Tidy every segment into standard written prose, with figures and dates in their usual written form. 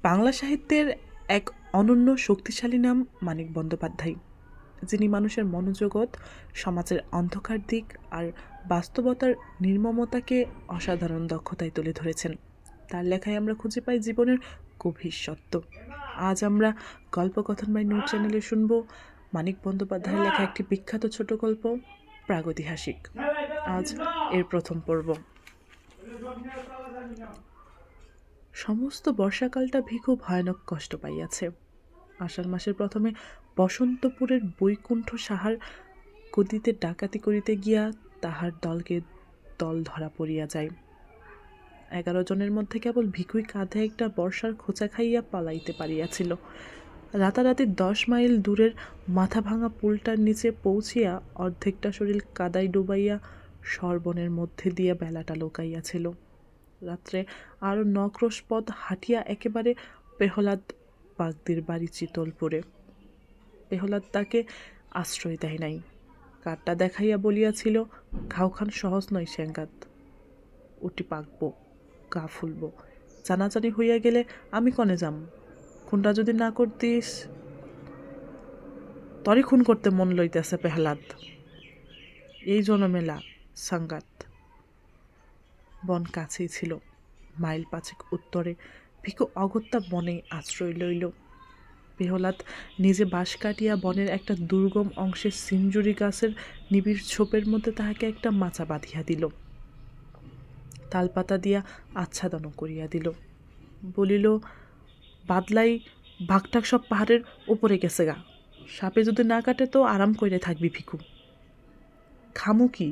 বাংলা সাহিত্যের এক অনন্য শক্তিশালী নাম মানিক বন্দ্যোপাধ্যায়, যিনি মানুষের মনোজগৎ, সমাজের অন্ধকার দিক আর বাস্তবতার নির্মমতাকে অসাধারণ দক্ষতায় তুলে ধরেছেন। তার লেখায় আমরা খুঁজে পাই জীবনের গভীর সত্য। আজ আমরা গল্পকথন বাই নূর চ্যানেলে শুনব মানিক বন্দ্যোপাধ্যায়ের লেখা একটি বিখ্যাত ছোট গল্প প্রাগৈতিহাসিক। আজ এর প্রথম পর্ব। সমস্ত বর্ষাকালটা ভিখু ভয়ানক কষ্ট পাইয়াছে। আষাঢ় মাসের প্রথমে বসন্তপুরের বৈকুণ্ঠ সাহার গদিতে ডাকাতি করিতে গিয়া তাহার দলকে দল ধরা পড়িয়া যায়। 11 জনের মধ্যে কেবল ভিখুই কাঁধে একটা বর্ষার খোঁচা খাইয়া পালাইতে পারিয়াছিল। রাতারাতি 10 মাইল দূরের মাথা ভাঙা পুলটার নিচে পৌঁছিয়া অর্ধেকটা শরীর কাদায় ডুবাইয়া সরবনের মধ্যে দিয়া বেলাটা লোকাইয়াছিল। রাত্রে আরও 9 ক্রোশ পথ হাঁটিয়া একেবারে পেহলাদ বাগদির বাড়ি চিতলপুরে। পেহলাদ তাকে আশ্রয় দেয় নাই। কাঠটা দেখাইয়া বলিয়াছিল, ঘাওখান সহজ নয় সেঙ্গাত, উটি পাকব, গা ফুলব, জানাজানি হইয়া গেলে আমি কনে যাম। খুনটা যদি না করতিস, তরি খুন করতে মন লইতেছে পেহলাদ, এই জনমেলা সাঙ্গাত। বন কাছেই ছিল, মাইল 5 উত্তরে। ভিখু অগত্যা বনেই আশ্রয় লইল। পেহলাদ নিজে বাঁশ কাটিয়া বনের একটা দুর্গম অংশে সিঞ্জুরি গাছের নিবিড় ছোপের মধ্যে তাহাকে একটা মাচা বাঁধিয়া দিল, তালপাতা দিয়া আচ্ছাদনও করিয়া দিল। বলিল, বাদলাই বাঘটাক সব পাহাড়ের উপরে গেছে গা, সাপে যদি না কাটে তো আরাম করে থাকবি ভিখু। খামু কি?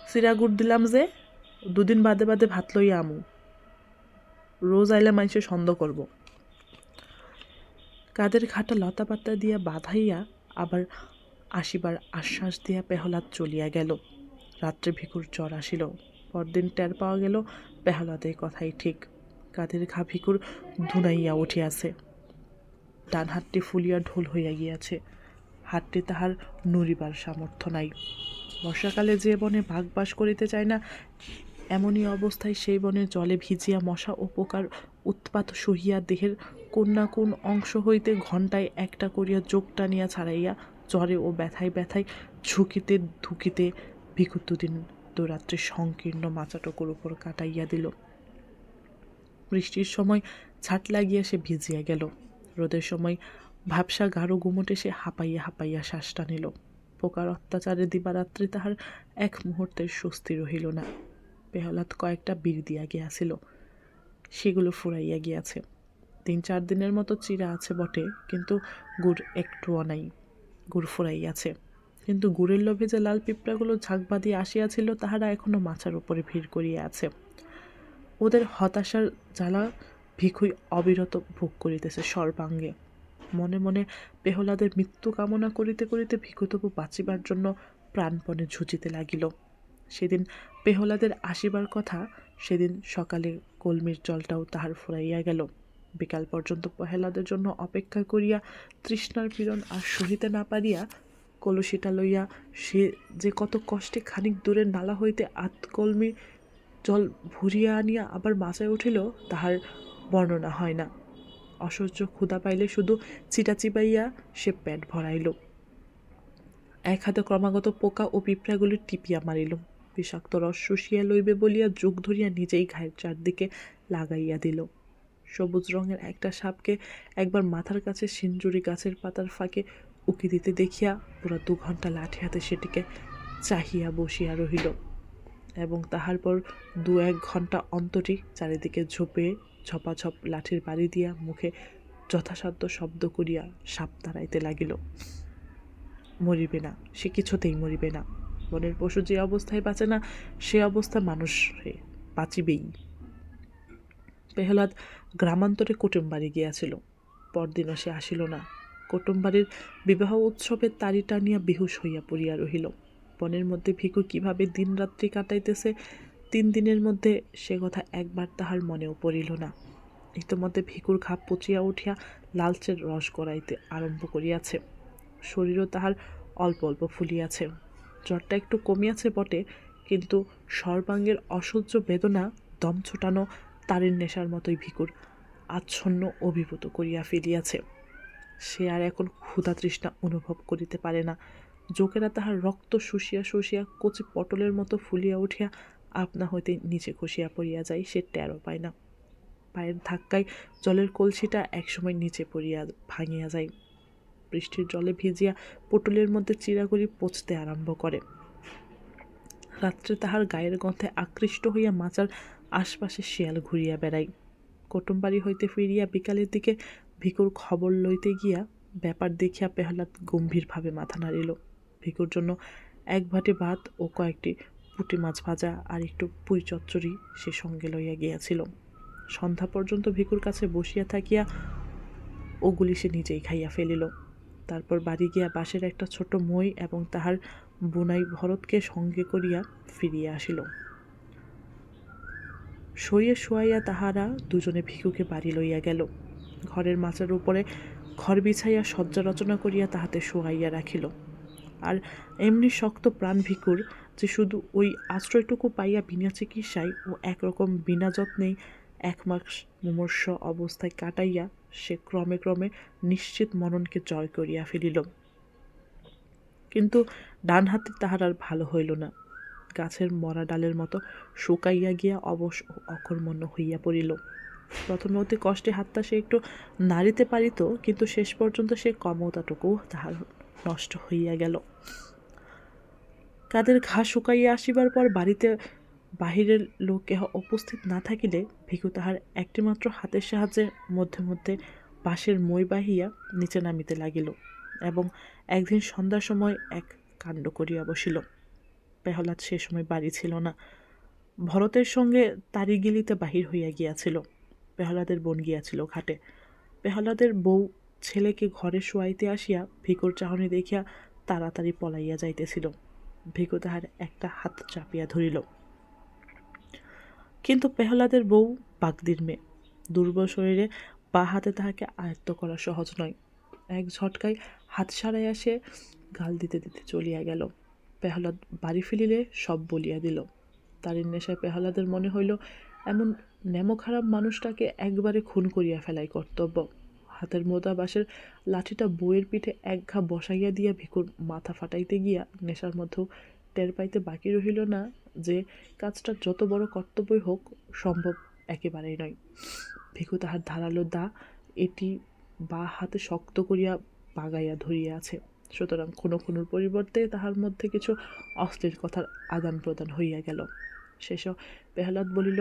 চিরাগুড় দিলাম যে, 2 দিন বাদে বাদে ভাত লইয়া আমু, রোজ আইলে মাইসে সন্দেহ করব। কাদের ঘাটা লতা পাতা দিয়া বাঁধাইয়া আবার আসিবার আশ্বাস দিয়া পেহলাদ চলিয়া গেল। রাত্রে ভিখুর জ্বর আসিল। পরদিন টের পাওয়া গেল পেহলাদের কথাই ঠিক। কাদের ঘা ভিখুর ধুনাইয়া উঠিয়াছে, ডান হাতটি ফুলিয়া ঢোল হইয়া গিয়াছে, হাতটি তাহার নড়িবার সামর্থ্য নাই। বর্ষাকালে যে বনে বাঘ বাস করিতে চায় না, এমনই অবস্থায় সেই বনের জলে ভিজিয়া মশা ও পোকার উৎপাত সহিয়া দেহের কোন না কোন অংশ হইতে ঘণ্টায় একটা করিয়া যোগ টানিয়া ছাড়াইয়া জ্বরে ও ব্যথায় ব্যথায় ঝুঁকিতে ধুকিতে ভিখু 2 দিন 2 রাত্রে সংকীর্ণ মাচাটুকুর উপর কাটাইয়া দিল। বৃষ্টির সময় ছাট লাগিয়া সে ভিজিয়া গেল। রোদের সময় ভাবসা গাঢ় গুমটে সে হাঁপাইয়া হাঁপাইয়া শ্বাস টানিল। পোকার অত্যাচারে দিবারাত্রি তাহার এক মুহূর্তের স্বস্তি রহিল না। পেহলাদ কয়েকটা বিড়ি দিয়া গিয়াছিল, সেগুলো ফুরাইয়া গিয়াছে। 3-4 দিনের মতো চিরা আছে বটে, কিন্তু গুড় একটুও নাই। গুড় ফুরাইয়াছে, কিন্তু গুড়ের লোভে যে লাল পিঁপড়াগুলো ঝাঁক বাঁধিয়া আসিয়াছিল, তাহারা এখনো মাচার উপরে ভিড় করিয়া আছে। ওদের হতাশার জ্বালা ভিখুই অবিরত ভোগ করিতেছে সর্বাঙ্গে। মনে মনে পেহলাদের মৃত্যু কামনা করিতে করিতে ভিখু তবু বাঁচিবার জন্য প্রাণপণে ঝুঁচিতে লাগিল। সেদিন পেহলাদের আসিবার কথা, সেদিন সকালে কলমির জলটাও তাহার ফুরাইয়া গেল। বিকাল পর্যন্ত পেহলাদের জন্য অপেক্ষা করিয়া তৃষ্ণার পীড়ন আর সহিতে না পারিয়া কলসিটা লইয়া সে যে কত কষ্টে খানিক দূরের নালা হইতে কলমি জল ভরিয়া আনিয়া আবার মাচায় উঠিল, তাহার বর্ণনা হয় না। অসহ্য ক্ষুধা পাইলে শুধু চিটা চিবাইয়া সে পেট ভরাইল। এক হাতে ক্রমাগত পোকা ও পিঁপড়াগুলি টিপিয়া মারিল। বিষাক্ত রস শুষিয়া লইবে বলিয়া যোগ ধরিয়া নিজেই ঘায়ের চারদিকে লাগাইয়া দিল। সবুজ রঙের একটা সাপকে একবার মাথার কাছে সিঞ্জুরি গাছের পাতার ফাঁকে উকি দিতে দেখিয়া পুরা 2 ঘন্টা লাঠি হাতে সেটিকে চাহিয়া বসিয়া রহিল, এবং তাহার পর 2-1 ঘন্টা অন্তরই চারিদিকে ঝোপে ঝপাঝপ লাঠির বাড়ি দিয়া মুখে যথাসাধ্য শব্দ করিয়া সাপ তাড়াইতে লাগিল। মরিবে না, সে কিছুতেই মরিবে না। বনের পশু যে অবস্থায় বাঁচে না, সে অবস্থা মানুষ বাঁচিবেই। পেহলাদ গ্রামান্তরে কুটুমবাড়ি গিয়াছিল। পরদিনও সে আসিল না। কুটুমবাড়ির বিবাহ উৎসবের তাড়ি টানিয়া বেহুশ হইয়া পড়িয়া রহিল। বনের মধ্যে ভিখু কিভাবে দিন রাত্রি কাটাইতেছে, 3 দিনের মধ্যে সে কথা একবার তাহার মনেও পড়িল না। ইতোমধ্যে ভিখুর ঘা পচিয়া উঠিয়া লালচের রস গড়াইতে আরম্ভ করিয়াছে। শরীরও তাহার অল্প অল্প ফুলিয়াছে। জ্বরটা একটু কমিয়াছে বটে, কিন্তু সর্বাঙ্গের অসহ্য বেদনা দম ছোটানো তারের নেশার মতোই ভিখুর আচ্ছন্ন অভিভূত করিয়া ফেলিয়াছে। সে আর এখন ক্ষুধা তৃষ্ণা অনুভব করিতে পারে না। যোগেরা তাহার রক্ত শুষিয়া শুষিয়া কচি পটলের মতো ফুলিয়া উঠিয়া আপনা হইতে নিচে খসিয়া পড়িয়া যায়, সে টেরও পায় না। পায়ের ধাক্কায় জলের কলসিটা একসময় নিচে পড়িয়া ভাঙিয়া যায়। বৃষ্টির জলে ভিজিয়া পটলের মধ্যে চিরাগুড়ি পচতে আরম্ভ করে। রাত্রে তাহার গায়ের গন্ধে আকৃষ্ট হইয়া মাচার আশপাশে শিয়াল ঘুরিয়া বেড়ায়। কুটুমবাড়ি হইতে ফিরিয়া বিকালের দিকে ভিকুর খবর লইতে গিয়া ব্যাপার দেখিয়া পেহলাদ গম্ভীরভাবে মাথা নাড়িল। ভিকুর জন্য এক ভাটি ভাত ও কয়েকটি পুঁটি মাছ ভাজা আর একটু পুঁই চচ্চড়ি সে সঙ্গে লইয়া গিয়াছিল। সন্ধ্যা পর্যন্ত ভিকুর কাছে বসিয়া থাকিয়া ওগুলি সে নিজেই খাইয়া ফেলিল। তারপর বাড়ি গিয়া বাঁশের একটা ছোট মই এবং তাহার বুনাই ভরতকে সঙ্গে করিয়া ফিরিয়া আসিল। শোয়ে শোয়াইয়া তাহারা দুজনে ভিকুকে বাড়ি লইয়া গেল। ঘরের মাচার উপরে ঘর বিছাইয়া শয্যা রচনা করিয়া তাহাতে শোয়াইয়া রাখিল। আর এমনি শক্ত প্রাণ ভিকুর যে শুধু ওই আশ্রয়টুকু পাইয়া বিনা চিকিৎসায় ও একরকম বিনা যত্নেই 1 মাস মুমূর্ষ অবস্থায় কাটাইয়া সে ক্রমে ক্রমে নিশ্চিত মননকে জয় করিয়া ফেলিল। কিন্তু ডান হাতে তাহার আর ভালো হইল না। গাছের মরা ডালের মতো শুকাইয়া গিয়া অবশ ও অকর্মণ্য হইয়া পড়িল। প্রথমে অতি কষ্টে হাতটা সে একটু নাড়িতে পারিত, কিন্তু শেষ পর্যন্ত সে ক্ষমতাটুকু তাহার নষ্ট হইয়া গেল। কাদের ঘা শুকাইয়া আসিবার পর বাড়িতে বাহিরের লোক কেহ উপস্থিত না থাকিলে ভিখু তাহার একটিমাত্র হাতের সাহায্যে মধ্যে মধ্যে বাঁশের মই বাহিয়া নিচে নামিতে লাগিল এবং একদিন সন্ধ্যার সময় এক কাণ্ড করিয়া বসিল। পেহলাদ সে সময় বাড়ি ছিল না। ভরতের সঙ্গে তারি গিলিতে বাহির হইয়া গিয়াছিল। পেহলাদের বোন গিয়াছিল ঘাটে। পেহলাদের বউ ছেলেকে ঘরে শোয়াইতে আসিয়া ভিকুর চাহনি দেখিয়া তাড়াতাড়ি পলাইয়া যাইতেছিল। ভিকু তাহার একটা হাত চাপিয়া ধরিল, কিন্তু পেহলাদের বউ বাগদির মেয়ে। দুর্বল শরীরে বা হাতে তাহাকে আয়ত্ত করা সহজ নয়। এক ঝটকায় হাত সারাইয়া সে গাল দিতে দিতে চলিয়া গেল। পেহলাদ বাড়ি ফিরিলে সব বলিয়া দিল। তারির নেশায় পেহলাদের মনে হইল এমন নেমো খারাপ মানুষটাকে একবারে খুন করিয়া ফেলাই কর্তব্য। হাতের মোটা বাঁশের লাঠিটা বউয়ের পিঠে এক ঘা বসাইয়া দিয়া ভিকুর মাথা ফাটাইতে গিয়া নেশার মধ্যেও টের পাইতে বাকি রহিল না যে কাজটা যত বড় কর্তব্যই হোক সম্ভব একেবারেই নয়। ভিকু তাহার ধারালো দা এটি বা হাতে শক্ত করিয়া বাগাইয়া ধরিয়া আছে, সুতরাং কোনো খুনুর পরিবর্তে তাহার মধ্যে কিছু অশ্লীল কথার আদান প্রদান হইয়া গেল। শেষ পেহলাদ বলিল,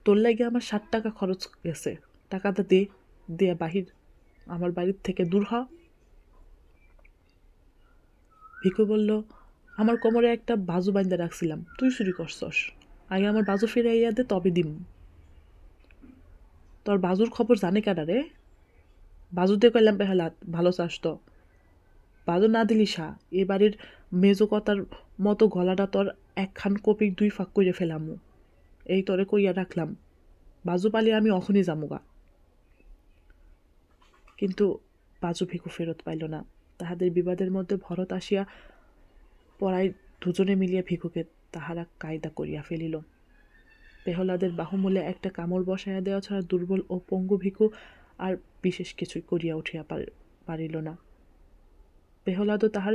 তোর লাগে আমার 60 টাকা খরচ গেছে, টাকাটা দে, দিয়া বাহির আমার বাড়ির থেকে দূর হ। ভিকু বলল, আমার কোমরে একটা বাজু বাইন্দা রাখছিলাম, তুই চুরি করছস, আগে আমার বাজু ফিরাইয়া দে, তবে দিম। তোর বাজুর খবর জানে কারা রে? বাজুতে কইলাম পেহলাদ, ভালো চাস তো। বাজু না দিলি সা, এ বাড়ির মেজকতার মতো গলাটা তোর একখান কপি 2 ফাঁক করে ফেলামু, এই তোরে কইয়া রাখলাম। বাজু পালি আমি অখনই যামুগা। কিন্তু বাজু ভিকু ফেরত পাইল না। তাহাদের বিবাদের মধ্যে ভরত আসিয়া পড়ায় দুজনে মিলিয়া ভিকুকে তাহারা কায়দা করিয়া ফেলিল। পেহলাদের বাহুমূলে একটা কামড় বসাইয়া দেওয়া ছাড়া দুর্বল ও পঙ্গু ভিকু আর বিশেষ কিছুই করিয়া উঠিয়া পারিল না। পেহলাদও তাহার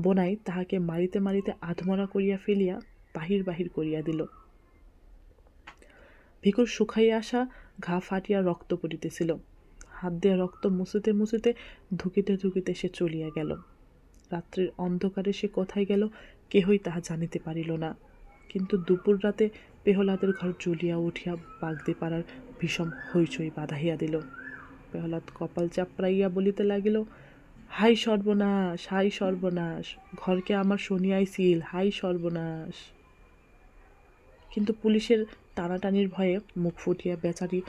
বোনাই তাহাকে মারিতে মারিতে আধমরা করিয়া ফেলিয়া বাহির বাহির করিয়া দিল। ভিকুর শুকাইয়া আসা ঘা ফাটিয়া রক্ত পড়িতেছিল। হাত দিয়া রক্ত মুছিতে মুছিতে ধুকিতে ধুকিতে সে চলিয়া গেল। রাত্রির অন্ধকারে সে কোথায় গেল কেহই তাহা জানিতে পারিল না। কিন্তু দুপুর রাতে পেহলাদের ঘর জ্বলিয়া উঠিয়া বাগদি পাড়ার ভীষণ হইচই বাঁধাইয়া দিল। পেহলাদ কপাল চাপড়াইয়া বলিতে লাগিল, হাই সর্বনাশ, হাই সর্বনাশ, ঘরকে আমার শুনিয়াইছিল, হাই সর্বনাশ। কিন্তু পুলিশের টানাটানির ভয়ে মুখ ফুটিয়া বেচারি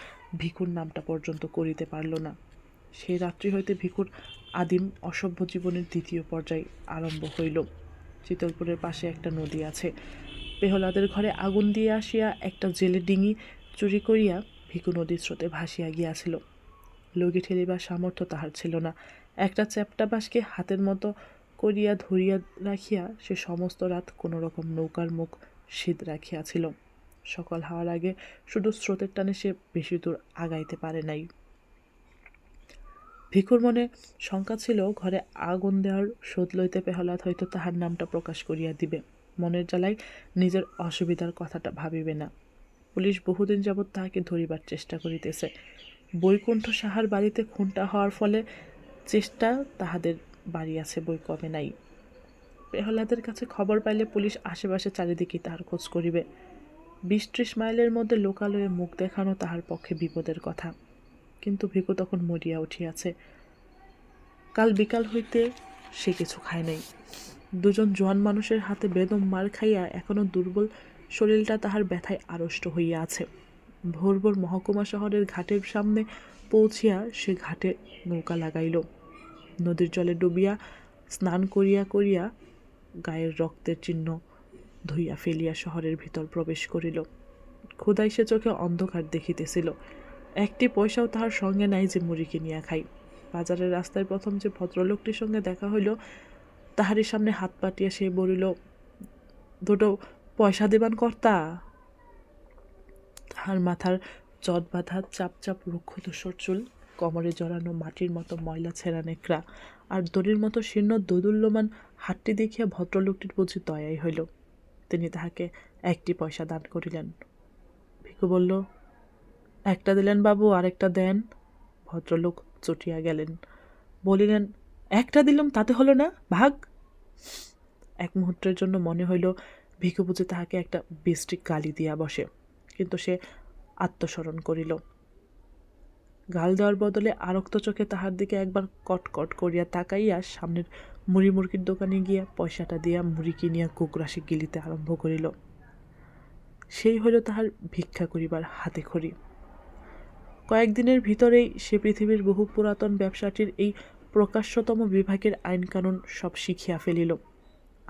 ভিকুর নামটা পর্যন্ত করিতে পারল না। সেই রাত্রি হইতে ভিকুর আদিম অসভ্য জীবনের দ্বিতীয় পর্যায় আরম্ভ হইল। চিতলপুরের পাশে একটা নদী আছে। পেহলাদের ঘরে আগুন দিয়ে আসিয়া একটা জেলে ডিঙি চুরি করিয়া ভিকু নদীর স্রোতে ভাসিয়া গিয়াছিল। লগি ঠেলিবার সামর্থ্য তাহার ছিল না। একটা চ্যাপ্টা বাঁশকে হাতের মতো করিয়া ধরিয়া রাখিয়া সে সমস্ত রাত কোনো রকম নৌকার মুখ সিদ রাখিয়াছিল। সকাল হওয়ার আগে শুধু স্রোতের টানে সে বেশি দূর আগাইতে পারে নাই। ভিখুর মনে শঙ্কা ছিল, ঘরে আগুন দেওয়ার শোধ লইতে পেহলাদ হয়তো তাহার নামটা প্রকাশ করিয়া দিবে। মনের জ্বালায় নিজের অসুবিধার কথাটা ভাবিবে না। পুলিশ বহুদিন যাবৎ তাহাকে ধরিবার চেষ্টা করিতেছে। বৈকুণ্ঠ সাহার বাড়িতে খুনটা হওয়ার ফলে চেষ্টা তাহাদের বাড়িয়াছে বই কমে নাই। পেহলাদের কাছে খবর পাইলে পুলিশ আশেপাশে চারিদিকেই তাহার খোঁজ করিবে। 20-30 মাইলের মধ্যে লোকালয়ে মুখ দেখানো তাহার পক্ষে বিপদের কথা। কিন্তু ভিখু তখন মরিয়া উঠিয়াছে। কাল বিকাল হইতে সে কিছু খায় নাই। দুজন জোয়ান মানুষের হাতে বেদম মার খাইয়া এখনো দুর্বল শরীরটা তাহার ব্যথায় আড়ষ্ট হইয়া আছে। ভোর ভোর মহকুমা শহরের ঘাটের সামনে পৌঁছিয়া সে ঘাটে নৌকা লাগাইল। নদীর জলে ডুবিয়া স্নান করিয়া করিয়া গায়ের রক্তের চিহ্ন ধুইয়া ফেলিয়া শহরের ভিতর প্রবেশ করিল। ক্ষুধায় সে চোখে অন্ধকার দেখিতেছিল। একটি পয়সাও তাহার সঙ্গে নাই যে মুড়ি কিনিয়া খাই। বাজারের রাস্তায় প্রথম যে ভদ্রলোকটির সঙ্গে দেখা হইল, তাহারই সামনে হাত পাতিয়া সে বলিল, দুটো পয়সা দিবান কর্তা। তাহার মাথার চট বাঁধা চাপ চাপ রুক্ষ ধূসর চুল, কোমরে জড়ানো মাটির মতো ময়লা ছেঁড়া নেকড়া আর দড়ির মতো শীর্ণ দোদুল্যমান হাতটি দেখিয়া ভদ্রলোকটির বুঝি দয়াই হইল। তিনি তাহাকে একটি পয়সা দান করিলেন। ভিখু বলল, একটা দিলেন বাবু, আরেকটা দেন। ভদ্রলোক চটিয়া গেলেন। বলিলেন, একটা দিলাম তাতে হলো না, ভাগ। এক মুহূর্তের জন্য মনে হইল ভিখু বুঝি তাহাকে একটা বিশ্রী গালি দিয়া বসে, কিন্তু সে আত্মস্মরণ করিল। গাল দেওয়ার বদলে আরক্ত চোখে তাহার দিকে একবার কটকট করিয়া তাকাইয়া সামনের মুড়ি মুরগির দোকানে গিয়া পয়সাটা দিয়া মুড়ি কিনিয়া কুকরাশি গিলিতে আরম্ভ করিল। সেই হইল তাহার ভিক্ষা করিবার হাতে খড়ি। কয়েকদিনের ভিতরেই সে পৃথিবীর বহু পুরাতন ব্যবসাটির এই প্রকাশ্যতম বিভাগের আইনকানুন সব শিখিয়া ফেলিল।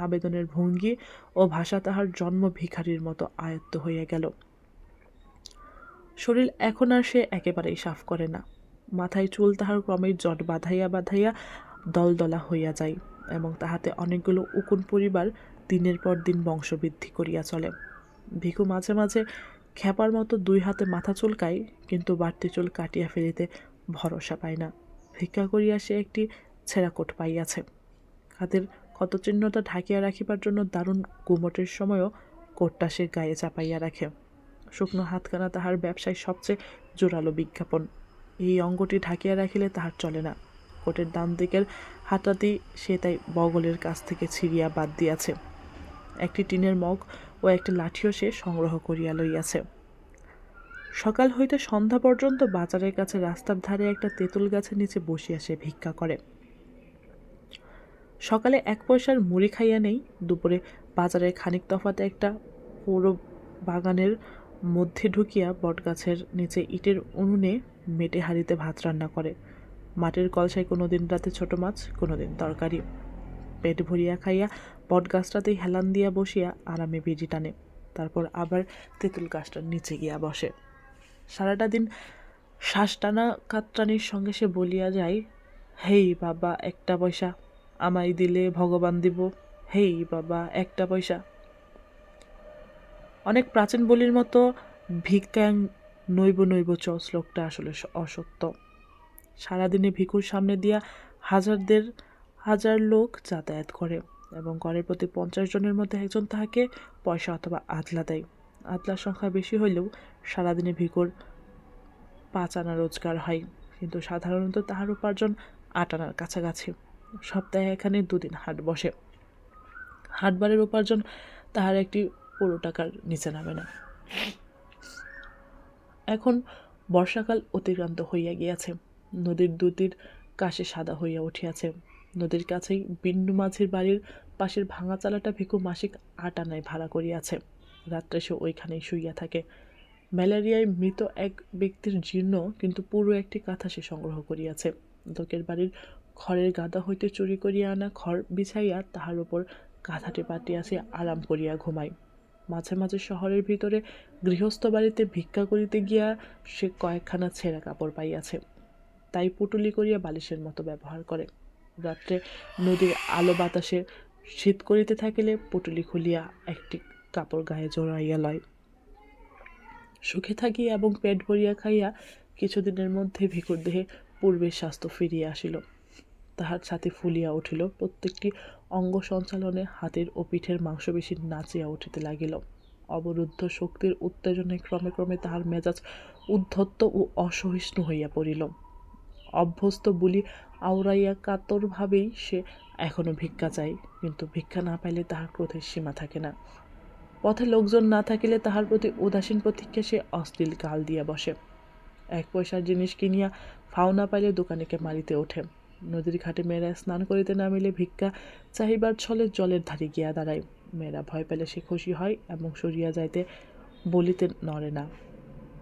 আবেদনের ভঙ্গি ও ভাষা তাহার জন্ম ভিখারির মতো আয়ত্ত হইয়া গেল। শরীর এখন আর সে একেবারেই সাফ করে না। মাথায় চুল তাহার ক্রমেই জট বাঁধাইয়া বাঁধাইয়া দলদলা হইয়া যায় এবং তাহাতে অনেকগুলো উকুন পরিবার দিনের পর দিন বংশবৃদ্ধি করিয়া চলে। ভিখু মাঝে মাঝে খ্যাপার মতো 2 হাতে মাথা চুলকায়, কিন্তু বাড়তি চুল কাটিয়া ফেলিতে ভরসা পায় না। ভিক্ষা করিয়া সে একটি ছেঁড়া কোট পাইয়াছে। হাতের ক্ষতচিহ্নটা ঢাকিয়া রাখিবার জন্য দারুণ গুমটের সময়ও কোটটা সে গায়ে চাপাইয়া রাখে। শুকনো হাতখানা তাহার ব্যবসায় সবচেয়ে জোরালো বিজ্ঞাপন। এই অঙ্গটি ঢাকিয়া রাখিলে তাহার চলে না। কোটের ডান দিকের হাতাটি সে তাই বগলের কাছ থেকে ছিঁড়িয়া বাদ দিয়াছে। একটি টিনের মগ ও একটি লাঠিও সে সংগ্রহ করিয়া লইয়াছে। সকাল হইতে সন্ধ্যা পর্যন্ত বাজারের কাছে রাস্তার ধারে একটা তেঁতুল গাছের নিচে বসিয়া সে ভিক্ষা করে। সকালে 1 পয়সার মুড়ি খাইয়া নেই, দুপুরে বাজারের খানিক তফাতে একটা পুরো বাগানের মধ্যে ঢুকিয়া বটগাছের নিচে ইটের উনুনে মেটে হাঁড়িতে ভাত রান্না করে। মাটির কলসায় কোনোদিন রাতে ছোট মাছ, কোনোদিন তরকারি। পেট ভরিয়া খাইয়া বটগাছটাতেই হেলান দিয়া বসিয়া আরামে বিড়ি টানে। তারপর আবার তেঁতুল গাছটার নিচে গিয়া বসে। সারাটা দিন শ্বাস টানা কাতরানির সঙ্গে সে বলিয়া যায়, হেই বাবা, একটা পয়সা আমায় দিলে ভগবান দিব, হেই বাবা, একটা পয়সা। অনেক প্রাচীন বলির মতো ভিক্ষাং নৈব নৈব চ শ্লোকটা আসলে অসত্য। সারাদিনে ভিখুর সামনে দিয়া হাজার লোক যাতায়াত করে এবং গড়ের প্রতি 50 জনের মধ্যে একজন তাহাকে পয়সা অথবা আদলা দেয়। আদলার সংখ্যা বেশি হইলেও সারাদিনে ভিখুর 5 আনা রোজগার হয়, কিন্তু সাধারণত তাহার উপার্জন 8 আনার কাছাকাছি। সপ্তাহে এখানে 2 দিন হাট বসে। হাটবারের উপার্জন তাহার একটি পুরো টাকার নিচে নামে না। এখন বর্ষাকাল অতিক্রান্ত হইয়া গিয়াছে। নদীর দুটির কাশে সাদা হইয়া উঠিয়াছে। নদীর কাছেই বিন্ডু মাঝির বাড়ির পাশের ভাঙা চালাটা ভিখু মাসিক 8 আনায় ভাড়া করিয়াছে। রাত্রে সে ওইখানেই শুইয়া থাকে। ম্যালেরিয়ায় মৃত এক ব্যক্তির জীর্ণ কিন্তু পুরো একটি কাঁথা সে সংগ্রহ করিয়াছে। লোকের বাড়ির খড়ের গাদা হইতে চুরি করিয়া আনা খড় বিছাইয়া তাহার উপর কাঁথাটি পাতিয়া সে আরাম করিয়া ঘুমায়। মাঝে মাঝে শহরের ভিতরে গৃহস্থ বাড়িতে ভিক্ষা করিতে গিয়া সে কয়েকখানা ছেঁড়া কাপড় পাইয়াছে, তাই পুটুলি করিয়া বালিশের মতো ব্যবহার করে। রাত্রে নদীর আলো বাতাসে শীত করিতে থাকিলে পুটুলি খুলিয়া একটি কাপড় গায়ে জড়াইয়া লয়। সুখে থাকি এবং পেট ভরিয়া খাইয়া কিছুদিনের মধ্যে ভিখুর দেহে পূর্বের স্বাস্থ্য ফিরিয়া আসিল। তাহার ছাতি ফুলিয়া উঠিল, প্রত্যেকটি অঙ্গ সঞ্চালনে হাতের ও পিঠের মাংসপেশী নাচিয়া উঠিতে লাগিল। অবরুদ্ধ শক্তির উত্তেজনায় ক্রমে ক্রমে তাহার মেজাজ উদ্ধত্ত ও অসহিষ্ণু হইয়া পড়িল। অভ্যস্ত বুলি আওড়াইয়া কাতরভাবেই সে এখনও ভিক্ষা চায়, কিন্তু ভিক্ষা না পাইলে তাহার ক্রোধের সীমা থাকে না। পথে লোকজন না থাকিলে তাহার প্রতি উদাসীন প্রতীক্ষা সে অশ্লীল গাল দিয়া বসে। 1 পয়সার জিনিস কিনিয়া ফাও না পাইলে দোকানিকে মারিতে ওঠে। নদীর ঘাটে মেয়েরা স্নান করিতে নামিলে ভিক্ষা চাহিবার ছলে জলের ধারে গিয়া দাঁড়ায়। মেয়েরা ভয় পেলে সে খুশি হয় এবং সরিয়া যাইতে বলিতে নড়ে না,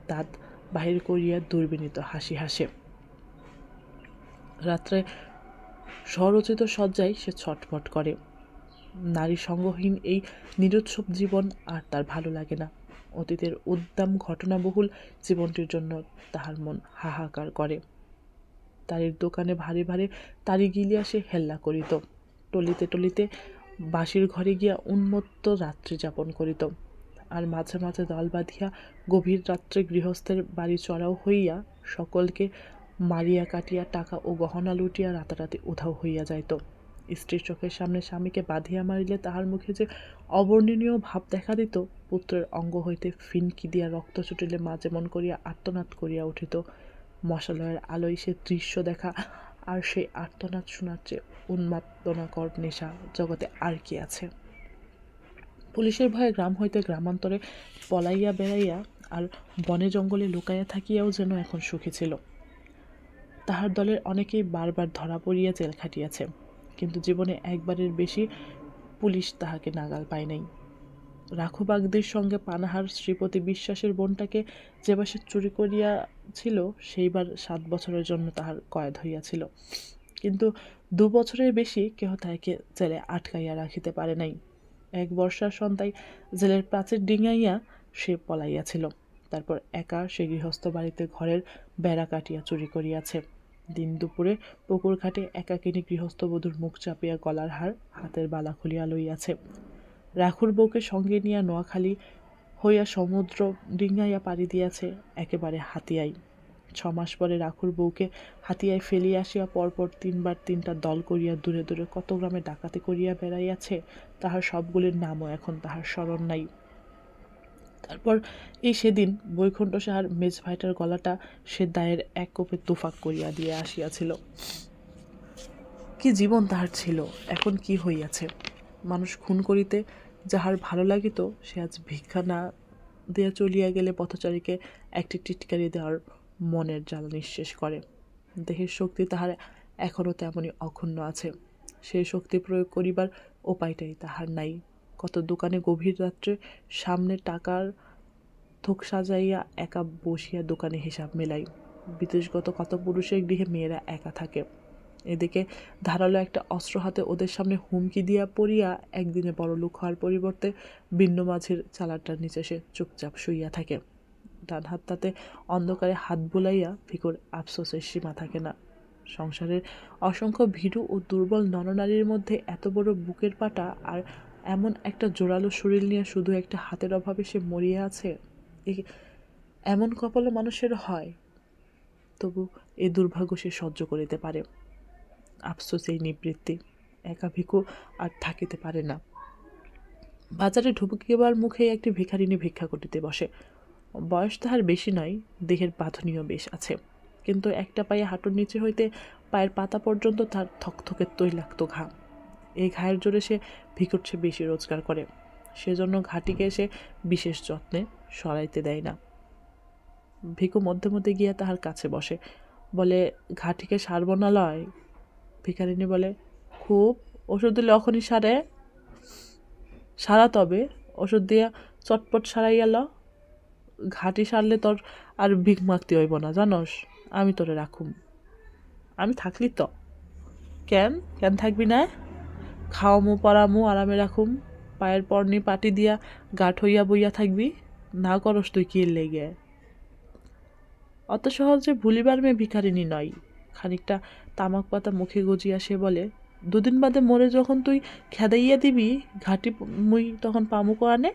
দাঁত বাহির করিয়া দুর্বিনীত হাসি হাসে। রাত্রে স্বরচিত শয্যায় সে ছটফট করে। নারী সঙ্গহীন এই নিরুৎসব জীবন আর তার ভালো লাগে না। অতীতের উদ্দাম ঘটনাবহুল জীবনটির জন্য তাহার মন হাহাকার করে। তারির দোকানে ভারে ভারে তারি গিলিয়া সে হেল্লা করিত। টলিতে টলিতে বাঁশির ঘরে গিয়া উন্মত্ত রাত্রি যাপন করিত। আর মাঝে মাঝে দল বাঁধিয়া গভীর রাত্রে গৃহস্থের বাড়ি চড়াও হইয়া সকলকে মারিয়া কাটিয়া টাকা ও গহনা লুটিয়া রাতারাতি উধাও হইয়া যাইত। স্ত্রীর চোখের সামনে স্বামীকে বাঁধিয়া মারিলে তাহার মুখে যে অবর্ণনীয় ভাব দেখা দিত, পুত্রের অঙ্গ হইতে ফিনকি দিয়া রক্ত ছুটিলে মা যেমন করিয়া আর্তনাদ করিয়া উঠিত, মশালয়ের আলোয় সে দৃশ্য দেখা আর সেই আর্তনাদ শোনার চেয়ে উন্মাদনাকর নেশা জগতে আর কি আছে। পুলিশের ভয়ে গ্রাম হইতে গ্রামান্তরে পলাইয়া বেড়াইয়া আর বনে জঙ্গলে লুকাইয়া থাকিয়াও যেন এখন সুখী ছিল। তাহার দলের অনেকেই বারবার ধরা পড়িয়া জেল খাটিয়াছে, কিন্তু জীবনে একবারের বেশি পুলিশ তাহাকে নাগাল পায় নাই। রাখুবাগদের সঙ্গে পানাহার শ্রীপতি বিশ্বাসের বোনটাকে যেবার সে চুরি করিয়াছিল, সেইবার 7 বছরের জন্য তাহার কয়েদ হইয়াছিল, কিন্তু 2 বছরের বেশি কেহ তাহাকে জেলে আটকাইয়া রাখিতে পারে নাই। 1 বর্ষার সন্ধ্যায় জেলের প্রাচীর ডিঙাইয়া সে পলাইয়াছিল। তারপর একা সে গৃহস্থ বাড়িতে ঘরের বেড়া কাটিয়া চুরি করিয়াছে। দিন দুপুরে পুকুর ঘাটে একাকিনী গৃহস্থবধূর মুখ চাপিয়া গলার হার, হাতের বালা খুলিয়া লইয়াছে। রাখুর বউকে সঙ্গে নিয়া নোয়াখালী হইয়া সমুদ্র ডিঙ্গাইয়া পাড়ি দিয়াছে একেবারে হাতিয়ায়। 6 মাস পরে রাখুর বউকে হাতিয়ায় ফেলিয়া আসিয়া পরপর 3বার 3টা দল করিয়া দূরে দূরে কত গ্রামে ডাকাতি করিয়া বেড়াইয়াছে, তাহার সবগুলির নামও এখন তাহার স্মরণ নাই। তারপর এই সেদিন বৈকুণ্ঠ সাহার মেজ ভাইটার গলাটা সে দায়ের 1 কোপে তুফাক করিয়া দিয়া আসিয়াছিল। কি জীবন তাহার ছিল, এখন কি হইয়াছে! মানুষ খুন করিতে যাহার ভালো লাগিত, সে আজ ভিক্ষা না দিয়া চলিয়া গেলে পথচারীকে একটি টিটকারি দেওয়ার মনের জ্বালা নিঃশেষ করে। দেহের শক্তি তাহার এখনও তেমনই অক্ষুণ্ণ আছে। সেই শক্তি প্রয়োগ করিবার উপায়টাই তাহার নাই। কত দোকানে গভীর রাত্রে সামনে টাকার থোক সাজাইয়া একা বসিয়া দোকানে হিসাব মেলাই। বিদেশগত কত পুরুষের গৃহে মেয়েরা একা থাকে। এদিকে ধারালো একটা অস্ত্র হাতে ওদের সামনে হুমকি দিয়া পড়িয়া একদিনে বড়লোক হওয়ার পরিবর্তে ভিন্ন মাঝির চালাটার নিচে সে চুপচাপ শুইয়া থাকে। ডান হাতটাতে অন্ধকারে হাত বুলাইয়া ভিখুর আফসোসের সীমা থাকে না। সংসারের অসংখ্য ভীরু ও দুর্বল নরনারীর মধ্যে এত বড় বুকের পাটা আর এমন একটা জোরালো শরীর নিয়ে শুধু একটা হাতের অভাবে সে মরিয়া আছে, এমন কপালও মানুষের হয়। তবু এ দুর্ভাগ্য সে সহ্য করিতে পারে। আফসোস এই নিবৃত্তি। একা ভিখু আর থাকিতে পারে না। বাজারে ঢুকিবার মুখেই একটি ভিখারিনী ভিক্ষা করিতে বসে। বয়স তাহার বেশি নয়, দেহের বাঁধনীয় বেশ আছে, কিন্তু একটা পায়ে হাঁটুর নিচে হইতে পায়ের পাতা পর্যন্ত তার থকথকে তৈলাক্ত ঘা। এই ঘায়ের জোরে সে ভিখুর চেয়ে বেশি রোজগার করে, সেজন্য ঘাটিকে সে বিশেষ যত্নে সরাইতে দেয় না। ভিখু মধ্যে মধ্যে গিয়া তাহার কাছে বসে, বলে, ঘাটিকে সারব না লয়? ভিখারিনী বলে, খুব, ওষুধ দিলে অখনই সারে? সারা, তবে ওষুধ দিয়া চটপট সারাইয়া ল। ঘাটি সারলে তোর আর ভিক মাগতে হইব না, জানস? আমি তোরে রাখুম। আমি থাকলি তো? কেন কেন থাকবি না? খাওয়ামু পরামু আরামে রাখুম, পায়ের পরনি পাটি দিয়া গাঠ হইয়া বইয়া থাকবি, না করস তুই কি লেগে? অত সহজে ভুলিবার মেয়ে ভিখারিনী নয়। খানিকটা তামাক পাতা মুখে গজিয়া সে বলে, 2 দিন বাদে মরে যখন তুই খেদাইয়া দিবি, ঘাটি মুই তখন পামুক আনে?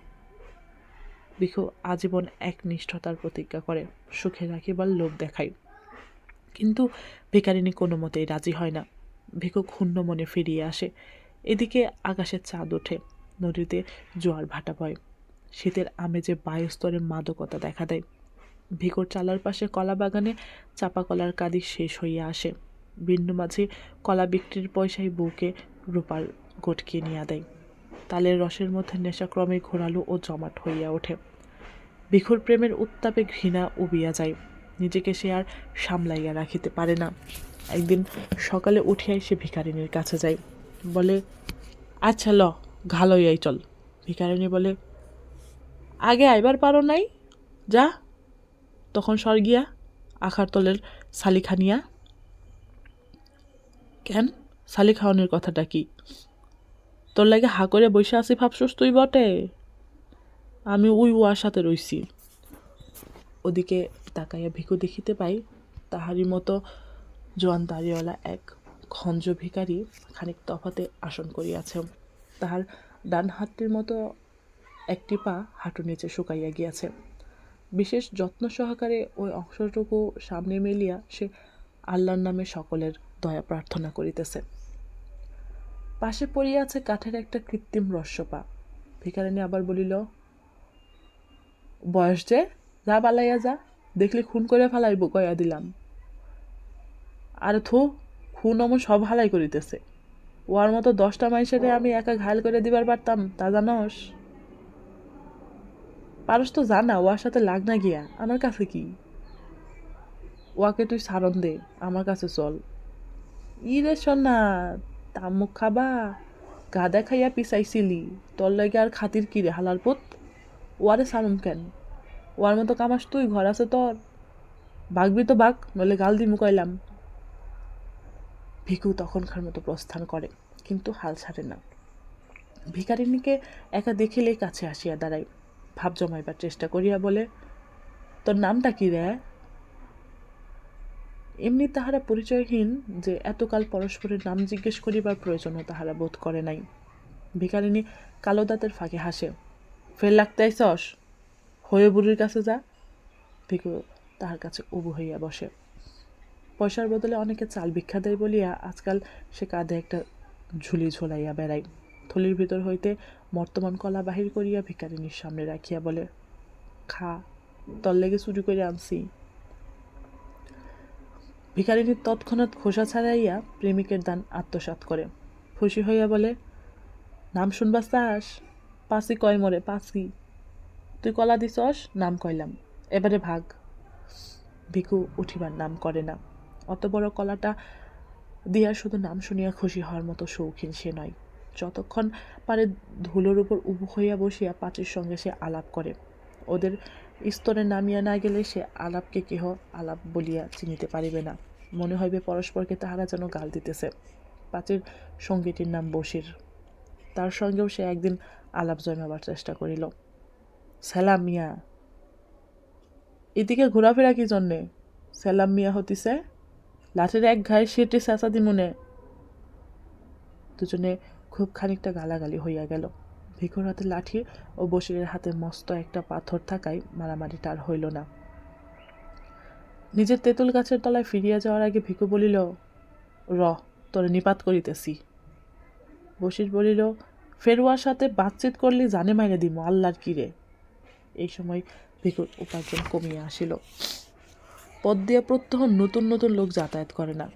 ভিখু আজীবন একনিষ্ঠতার প্রতিজ্ঞা করে, সুখে রাখিবার লোভ দেখায়। কিন্তু ভিখারিনী কোনো মতেই রাজি হয় না। ভিখু ক্ষুণ্ণ মনে ফিরিয়ে আসে। এদিকে আকাশে চাঁদ ওঠে, নদীতে জোয়ার ভাটা বয়, শীতের আমেজে বায়ুস্তরে মাদকতা দেখা দেয়। ভিখুর চালার পাশে কলা বাগানে চাপা কলার কাঁদি শেষ হইয়া আসে। বিন্দু মাঝি কলা বিক্রির পয়সায় বউকে রূপার গটকিয়ে নিয়া দেয়। তালের রসের মধ্যে নেশা ক্রমে ঘোরালো ও জমাট হইয়া ওঠে। ভিখুর প্রেমের উত্তাপে ঘৃণা উবিয়া যায়, নিজেকে সে আর সামলাইয়া রাখিতে পারে না। একদিন সকালে উঠিয়াই সে ভিখারিনীর কাছে যায়, বলে, আচ্ছা ল ঘা লইয়াই চল। ভিখারিনী বলে, আগে আইবার পারো নাই, যা তখন সর গিয়া আখার তলের শালি খানিয়া। কেন, শালি খাওয়ানোর কথাটা কি? তোর লাগে হা করে বসে আছি ভাবছস তুই বটে? আমি ওয়ার সাথে রইছি। ওদিকে তাকাইয়া ভিখু দেখিতে পাই তাহারই মতো জোয়ান দাড়িওয়ালা এক খঞ্জ ভিখারি খানিক তফাতে আসন করিয়াছে। তাহার ডান হাতটির মতো একটি পা হাঁটু নিচে শুকাইয়া গিয়াছে। বিশেষ যত্ন সহকারে ওই অংশটুকু সামনে মেলিয়া সে আল্লাহর নামে সকলের দয়া প্রার্থনা করিতেছে। পাশে পড়িয়াছে কাঠের একটা কৃত্রিম রস্যপা। ভিখারিনী আবার বলিল, বয়স যে, যা পালাইয়া যা, দেখলি খুন করে ফেলাইব কয়া দিলাম। আরে থু, খুন অমন সব হালাই করিতেছে। ওয়ার মতো 10টা মানুষেরে আমি একা ঘায়ল করে দিবার পারতাম, তা জানস? পারস তো জানা, ওয়ার সাথে লাগ না গিয়া, আমার কাছে কি? ওয়াকে তুই সারণ দে, আমার কাছে চল। ই রে সোনা, তামুক খাবা? গাদা খাইয়া পিছাইছিলি, তোর লাগে আর খাতির কি রে হালার পুত? ওয়ারে সারুম কেন? ওয়ার মতো কামাস তুই, ঘর আছে তোর? ভাগবি তো ভাগ, নইলে গাল দি মুকাইলাম। ভিখু তখনকার মতো প্রস্থান করে, কিন্তু হাল ছাড়ে না। ভিখারিণীকে একা দেখিলেই কাছে আসিয়া দাঁড়ায়, ভাব জমাইবার চেষ্টা করিয়া বলে, তোর নামটা কি রে? এমনি তাহারা পরিচয়হীন যে এতকাল পরস্পরের নাম জিজ্ঞেস করিবার প্রয়োজনও তাহারা বোধ করে নাই। ভিখারিণী কালো দাঁতের ফাঁকে হাসে, ফের লাগতে আইসস, হয়ে বুড়ির কাছে যা। ভিখু তাহার কাছে উবু হইয়া বসে। পয়সার বদলে অনেকে চাল ভিক্ষা দেয় বলিয়া আজকাল সে কাঁধে একটা ঝুলি ঝোলাইয়া বেড়ায়। থলির ভিতর হইতে বর্তমান কলা বাহির করিয়া ভিখারিনীর সামনে রাখিয়া বলে, খা, তোর লেগে চুরি করে আনছি। ভিখারিনীর তৎক্ষণাৎ খোসা ছাড়াইয়া প্রেমিকের দান আত্মসাৎ করে। খুশি হইয়া বলে, নাম শুনবা চাস? পাসি কয় মরে, পাসি। তুই কলা দিছস, নাম কইলাম, এবারে ভাগ। ভিখু উঠিবার নাম করে না। অত বড় কলাটা দিয়া শুধু নাম শুনিয়া খুশি হওয়ার মতো শৌখিন সে নয়। যতক্ষণ পারে ধুলোর উপর উবু হইয়া বসিয়া পাঁচির সঙ্গে সে আলাপ করে। ওদের স্তরে নামিয়া না গেলে সে আলাপকে কেহ আলাপ বলিয়া চিনিতে পারিবে না, মনে হইবে পরস্পরকে তাহারা যেন গাল দিতেছে। পাঁচির সঙ্গীটির নাম বশির। তার সঙ্গেও সে একদিন আলাপ জমাবার চেষ্টা করিল। সালাম মিয়া, এদিকে ঘোরাফেরা কি জন্যে? সালাম মিয়া হতিছে, লাঠির এক ঘায়ে সেটি চেঁচা দিমুনে। দুজনে খুব খানিকটা গালাগালি হইয়া গেল। ভিখুর হাতে লাঠি ও বশিরের হাতে মস্ত একটা পাথর থাকায় মারামারিটা আর হইল না। নিজের তেঁতুল গাছের তলায় ফিরিয়া যাওয়ার আগে ভিখু বলিল, তোরে নিপাত করিতেছি। বশির বলিল, ফেরুয়ার সাথে বাতচিত করলে জানে মাইরে দিমো, আল্লাহর কিরে। এই সময় ভিখুর উপার্জন কমিয়া আসিল। পথ দিয়া প্রত্যহ নতুন নতুন লোক যাতায়াত করে না।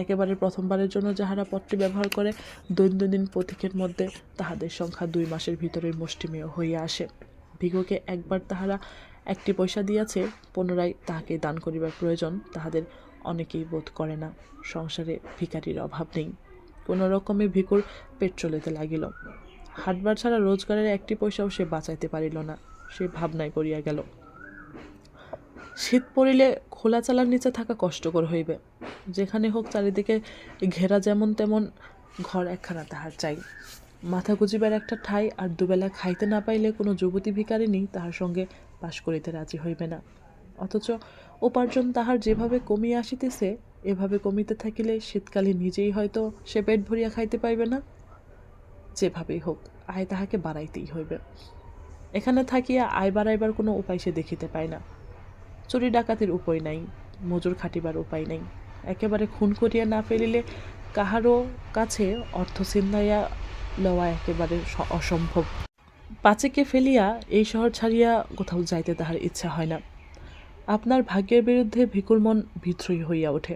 একেবারে প্রথমবারের জন্য যাহারা পথটি ব্যবহার করে, দৈনন্দিন পথিকের মধ্যে তাহাদের সংখ্যা 2 মাসের ভিতরেই মুষ্টিমেয় হইয়া আসে। ভিখুকে একবার তাহারা 1টি পয়সা দিয়াছে, পুনরায় তাহাকে দান করিবার প্রয়োজন তাহাদের অনেকেই বোধ করে না। সংসারে ভিখারির অভাব নেই। কোনো রকমে ভিখুর পেট চলিতে লাগিল। হাটবার ছাড়া রোজগারের 1টি পয়সাও সে বাঁচাইতে পারিল না। সে ভাবনায় পড়িয়া গেল। শীত পড়িলে খোলা চালার নিচে থাকা কষ্টকর হইবে। যেখানে হোক চারিদিকে ঘেরা যেমন তেমন ঘর একখানা তাহার চাই। মাথা গুজিবার একটা ঠাঁই আর দুবেলা খাইতে না পাইলে কোনো যুবতী ভিখারিনী তাহার সঙ্গে বাস করিতে রাজি হইবে না। অথচ উপার্জন তাহার যেভাবে কমিয়া আসিতেছে, এভাবে কমিতে থাকিলে শীতকালে নিজেই হয়তো সে পেট ভরিয়া খাইতে পাইবে না। যেভাবেই হোক আয় তাহাকে বাড়াইতেই হইবে। এখানে থাকিয়া আয় বাড়াইবার কোনো উপায় সে দেখিতে পায় না। চুরি ডাকাতির উপায় নাই, মজুর খাটিবার উপায় নাই। একেবারে খুন করিয়া না ফেলিলে কাহারও কাছে অর্থ ছিনাইয়া লওয়া একেবারে অসম্ভব। পাঁচেকে ফেলিয়া এই শহর ছাড়িয়া কোথাও যাইতে তাহার ইচ্ছা হয় না। আপনার ভাগ্যের বিরুদ্ধে ভিকুর মন বিদ্রোহী হইয়া ওঠে।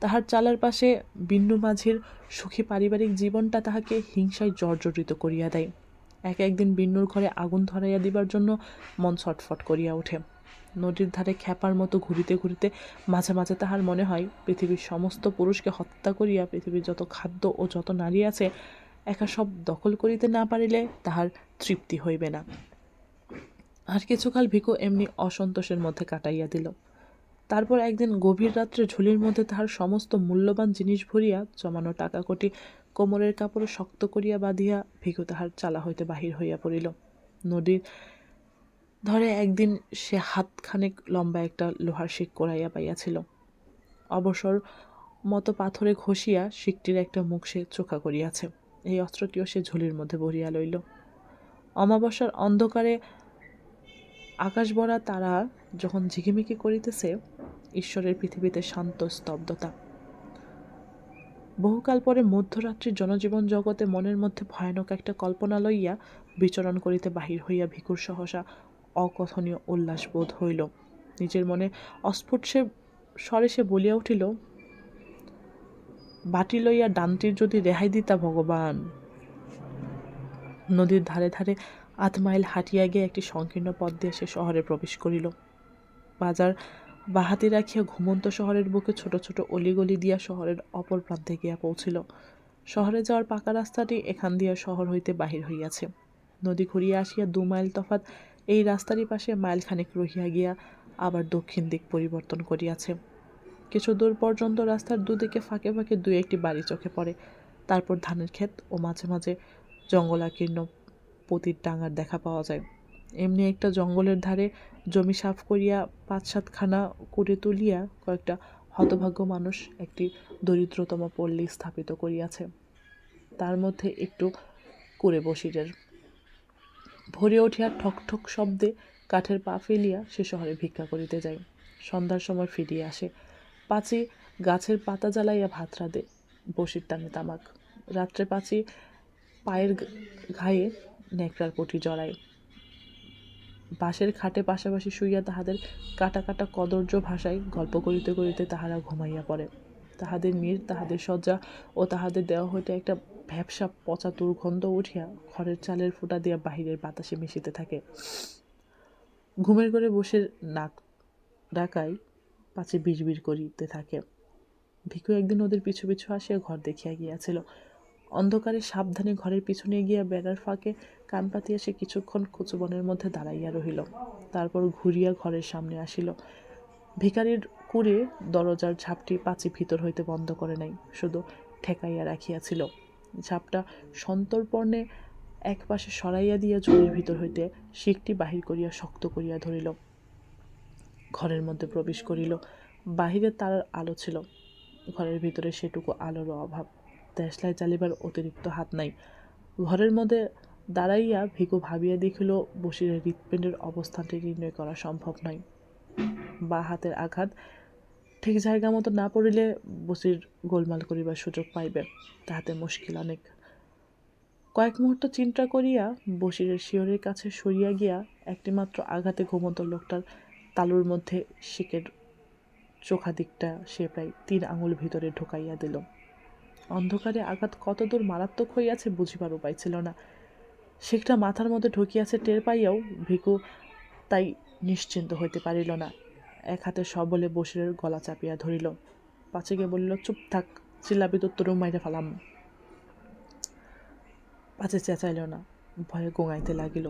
তাহার চালার পাশে বিন্নু মাঝির সুখী পারিবারিক জীবনটা তাহাকে হিংসায় জর্জরিত করিয়া দেয়। একদিন বিন্নুর ঘরে আগুন ধরাইয়া দিবার জন্য মন ছটফট করিয়া ওঠে। নদীর ধারে খ্যাপার মতো ঘুরিতে ঘুরিতে মাঝে মাঝে তাহার মনে হয় পৃথিবীর সমস্ত পুরুষকে হত্যা করিয়া পৃথিবীর যত খাদ্য ও যত নারী আছে একা সব দখল করিতে না পারিলে তাহার তৃপ্তি হইবে না। আর কিছুকাল ভিকু এমনি অসন্তোষের মধ্যে কাটাইয়া দিল। তারপর একদিন গভীর রাত্রে ঝুলির মধ্যে তাহার সমস্ত মূল্যবান জিনিস ভরিয়া জমানো টাকা কোটি কোমরের কাপড়ে শক্ত করিয়া বাঁধিয়া ভিকু তাহার চালা হইতে বাহির হইয়া পড়িল। নদীর ধরে একদিন সে হাতখানেক লম্বা একটা লোহার শিক কোড়াইয়া পাইয়াছিল। অবসর মতো পাথরে ঘষিয়া শিকটির একটা মুখ সে চোখা করিয়াছে। এই অস্ত্রটিও সে ঝুলির মধ্যে ভরিয়া লইল। অমাবস্যার অন্ধকারে আকাশ ভরা তারা যখন ঝিকিমিকি করিতেছে, ঈশ্বরের পৃথিবীতে শান্ত স্তব্ধতা। বহুকাল পরে মধ্যরাত্রির জনজীবন জগতে মনের মধ্যে ভয়ানক একটা কল্পনা লইয়া বিচরণ করিতে বাহির হইয়া ভিকুর সহসা অকথনীয় উল্লাস বোধ হইল। নিজের মনে অস্ফুট স্বরে সে বলিয়া উঠিল, বাটি লইয়া ডানটির যদি রেহাই দিতা ভগবান। নদীর ধারে ধারে ৮ মাইল হাঁটিয়া গিয়ে একটি সংকীর্ণ পথ দিয়ে সে শহরে প্রবেশ করিল। বাজার বাহাতি রাখিয়া ঘুমন্ত শহরের বুকে ছোট ছোট অলিগলি দিয়া শহরের অপর প্রান্তে গিয়া পৌঁছিল। শহরে যাওয়ার পাকা রাস্তাটি এখান দিয়া শহর হইতে বাহির হইয়াছে। নদী ঘুরিয়া আসিয়া ২ মাইল তফাৎ এই রাস্তারই পাশে মাইলখানেক রহিয়া গিয়া আবার দক্ষিণ দিক পরিবর্তন করিয়াছে। কিছু দূর পর্যন্ত রাস্তার দুদিকে ফাঁকে ফাঁকে ২-১টি বাড়ি চোখে পড়ে। তারপর ধানের ক্ষেত ও মাঝে মাঝে জঙ্গলাকীর্ণ পতির ডাঙার দেখা পাওয়া যায়। এমনি একটা জঙ্গলের ধারে জমি সাফ করিয়া ৫-৭ খানা কুড়ে তুলিয়া কয়েকটা হতভাগ্য মানুষ একটি দরিদ্রতম পল্লী স্থাপিত করিয়াছে। তার মধ্যে একটু কুড়ে বসিরের। ভোরে উঠিয়া ঠক ঠক শব্দে কাঠের পা ফেলিয়া সে শহরে ভিক্ষা করিতে যায়। সন্ধ্যার সময় ফিরিয়া আসে। পাঁচি গাছের পাতা জ্বালাইয়া ভাত রাঁধে, বসির টানে তামাক। রাত্রে পাঁচি পায়ের ঘায়ে ন্যাকড়ার পটি জড়ায়। বাঁশের খাটে পাশাপাশি শুইয়া তাহাদের কাটা কাটা কদর্য ভাষায় গল্প করিতে করিতে তাহারা ঘুমাইয়া পড়ে। তাহাদের নীড়, তাহাদের শয্যা ও তাহাদের দেহ হইতে একটা ভ্যাপসা পচা দুর্গন্ধ উঠিয়া ঘরের চালের ফুটা দিয়া বাহিরের বাতাসে মিশিতে থাকে। ঘুমের ঘরে বসে নাক ডাকায় পাছে বিড়বিড় করিতে থাকে। ভিকু একদিন ওদের পিছু পিছু আসিয়া ঘর দেখিয়া গিয়াছিল। অন্ধকারে সাবধানে ঘরের পিছনে গিয়া বেড়ার ফাঁকে কান পাতিয়া সে কিছুক্ষণ কচুবনের মধ্যে দাঁড়াইয়া রহিল। তারপর ঘুরিয়া ঘরের সামনে আসিল। ভিখারির কুড়ে দরজার ঝাপটি পাঁচি ভিতর হইতে বন্ধ করে নাই, শুধু ঠেকাইয়া রাখিয়াছিল। ঝাপটা সন্তর্পণে এক পাশে সরাইয়া দিয়া ঝুড়ির ভিতর হইতে শিকটি বাহির করিয়া শক্ত করিয়া ধরিল। ঘরের মধ্যে প্রবেশ করিল। বাহিরে তার আলো ছিল, ঘরের ভিতরে সেটুকু আলোরও অভাব। দেশলাই জ্বালিবার অতিরিক্ত হাত নাই। ঘরের মধ্যে দাঁড়াইয়া ভিকু ভাবিয়া দেখিল বসিরের হৃৎপিণ্ডের অবস্থানটি নির্ণয় করা সম্ভব নয়। বা হাতের আঘাত ঠিক জায়গা মতো না পড়িলে বসির গোলমাল করিবার সুযোগ পাইবে, তাহাতে মুশকিল অনেক। কয়েক মুহূর্ত চিন্তা করিয়া বসিরের শিয়রের কাছে সরিয়া গিয়া একটি মাত্র আঘাতে ঘুমন্ত লোকটার তালুর মধ্যে শিকের চোখা দিকটা সে প্রায় ৩ আঙুল ভিতরে ঢুকাইয়া দিল। অন্ধকারে আঘাত কতদূর মারাত্মক হইয়াছে বুঝিবার উপায় ছিল না। শিকটা মাথার মধ্যে ঢুকিয়াছে টের পাইয়াও ভিকু তাই নিশ্চিন্ত হইতে পারিল না। এক হাতে সবলে বসিরের গলা চাপিয়া ধরিল। পাঁচিকে বলিল, চুপ থাক, চিল্লাবি তো তোরও মাইরে ফেলাম। পাঁচি চেঁচাইল না, ভয়ে গোঙাইতে লাগিল।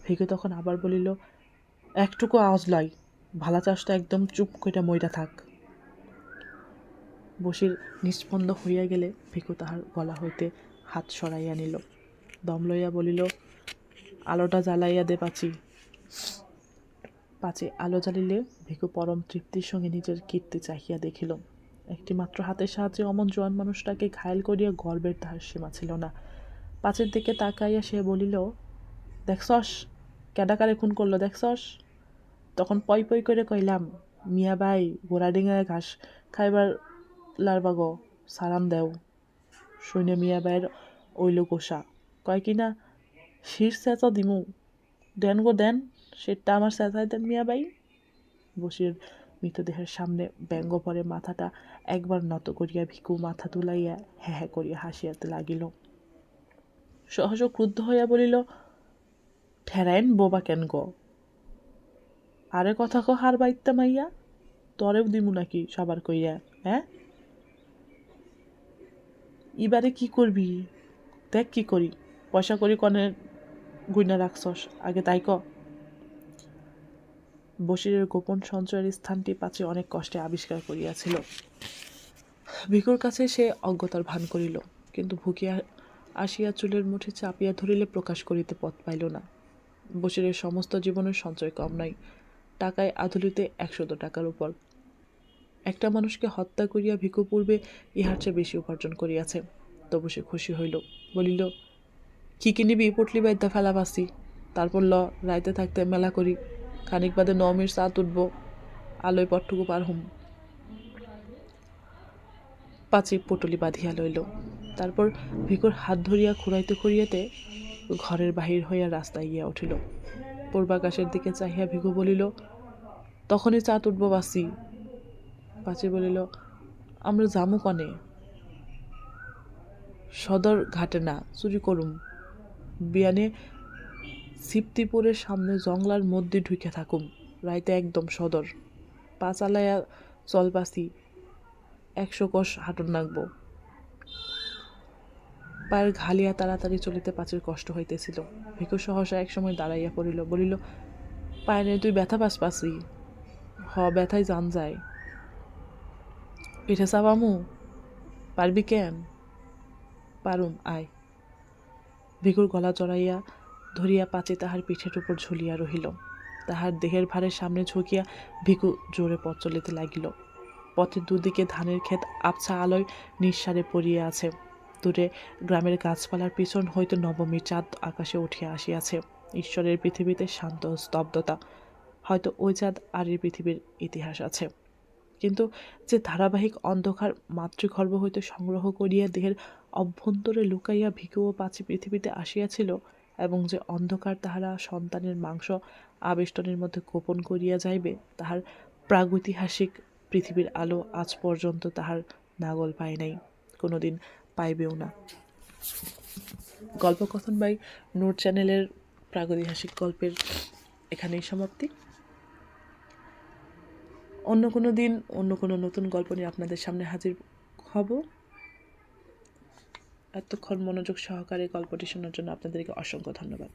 ভিকু তখন আবার বলিল, একটুকু আওয়াজ লয়, ভালা চাস তো একদম চুপ কইরা মইরা থাক। বসির নিস্পন্দ হইয়া গেলে ভিকু তাহার গলা হইতে হাত সরাইয়া নিল। দম লইয়া বলিল, আলোটা জ্বালাইয়া দে পাঁচি। পাঁচি আলো জ্বালিলে ভিকু পরম তৃপ্তির সঙ্গে নিজের কীর্তি চাহিয়া দেখিল। একটি মাত্র হাতের সাহায্যে অমন জোয়ান মানুষটাকে ঘায়েল করিয়া গর্বের তাহার সীমা ছিল না। পাঁচির দিকে তাকাইয়া সে বলিল, দেখছস, ক্যাডাকারে খুন করলো দেখছস? তখন পই পই করে কইলাম, মিয়া ভাই ঘোড়াডিঙায় ঘাস খাইবার লারবাগো সালাম দেও। শুনে মিয়া ভাইয়ের ওইল গোসা, কয় কিনা শির চেঁচা দিমু, দেন গো দেন, সেটা আমার চেঁচাই দেন মিয়া ভাই। বসির মৃতদেহের সামনে ব্যঙ্গ পরে মাথাটা একবার নত করিয়া ভিকু মাথা তুলাইয়া হ্যাঁ হ্যাঁ করিয়া হাসিয়াতে লাগিল। সহজ ক্রুদ্ধ হইয়া বলিল, ঠেরাইন বোবা কেন গো? আরে কথা কো হার বাইতে মাইয়া, তরেও দিমু নাকি সবার কইয়া? হ্যাঁ, এবারে কি করবি? দেখ কি করি, পয়সা করি কনে গুইনা রাখছস আগে তাই ক। বসিরের গোপন সঞ্চয়ের স্থানটি পাছে অনেক কষ্টে আবিষ্কার করিয়াছিল। ভিকুর কাছে সে অজ্ঞতার ভান করিল, কিন্তু ভুকিয়া আসিয়া চুলের মুঠি চাপিয়া ধরিলে প্রকাশ করিতে পথ পাইল না। বসিরের সমস্ত জীবনের সঞ্চয় কম নাই, টাকায় আধুলিতে 100 টাকার উপর। একটা মানুষকে হত্যা করিয়া ভিকু পূর্বে ইহার চেয়ে বেশি উপার্জন করিয়াছে। তবু সে খুশি হইল, বলিল, কি কিনিবি পটলি বাইদ্যা ফেলা পাসি, তারপর রাইতে থাকতে মেলা করি, খানিক বাদে নমির চা তুটব, আলোয় পটটুকু পার হুম। পাচি পটলি বাঁধিয়া লইল, তারপর ভিকুর হাত ধরিয়া খুঁড়াইতে খুঁড়িয়াতে ঘরের বাহির হইয়া রাস্তায় গিয়া উঠিল। পূর্বাকাশের দিকে চাহিয়া ভিকু বলিল, তখনই চা তুটব বাসি। পাচি বলিল, আমরা জামু কনে? সদর ঘাটে না, চুরি করুম। বিয়ানে সিপ্তিপুরের সামনে জংলার মধ্যে ঢুকে থাকুম, রাইতে একদম সদর। পা চালাইয়া চল পাসি, 100 কোষ হাঁটুন নাগবো। পায়ের ঘালিয়া তাড়াতাড়ি চলিতে পাচির কষ্ট হইতেছিল। ভিকু সহসা একসময় দাঁড়াইয়া পড়িল, বলিল, পায়ে তুই ব্যথা পাস পাসি? ব্যথায় জান যায়। পিঠে চাবামু? পারবি কেন? পারুম, আয়। ভিকুর গলা জড়াইয়া ধরিয়া পাচি তাহার পিঠের উপর ঝুলিয়া রহিল। তাহার দেহের ভারের সামনে ঝুঁকিয়া ভিকু জোরে পথ চলিতে লাগিল। পথের দুদিকে ধানের ক্ষেত আবছা আলোয় নিঃসারে পড়িয়া আছে। দূরে গ্রামের গাছপালার পিছন হইতে নবমী চাঁদ আকাশে উঠিয়া আসিয়াছে। ঈশ্বরের পৃথিবীতে শান্ত স্তব্ধতা। হয়তো ওই চাঁদ আর এই পৃথিবীর ইতিহাস আছে। কিন্তু যে ধারাবাহিক অন্ধকার মাতৃগর্ভ হইতে সংগ্রহ করিয়া দেহের অভ্যন্তরে লুকাইয়া ভিকু ও পাচি পৃথিবীতে আসিয়াছিল, এবং যে অন্ধকার তাহারা সন্তানের মাংস আবেষ্টনের মধ্যে গোপন করিয়া যাইবে, তাহার প্রাগৈতিহাসিক পৃথিবীর আলো আজ পর্যন্ত তাহার নাগল পায় নাই, কোনোদিন পাইবেও না। গল্পকথন বাই নূর চ্যানেলের প্রাগৈতিহাসিক গল্পের এখানেই সমাপ্তি। অন্য কোনো দিন অন্য কোনো নতুন গল্প নিয়ে আপনাদের সামনে হাজির হব। এতক্ষণ মনোযোগ সহকারে গল্পটি শোনার জন্য আপনাদেরকে অসংখ্য ধন্যবাদ।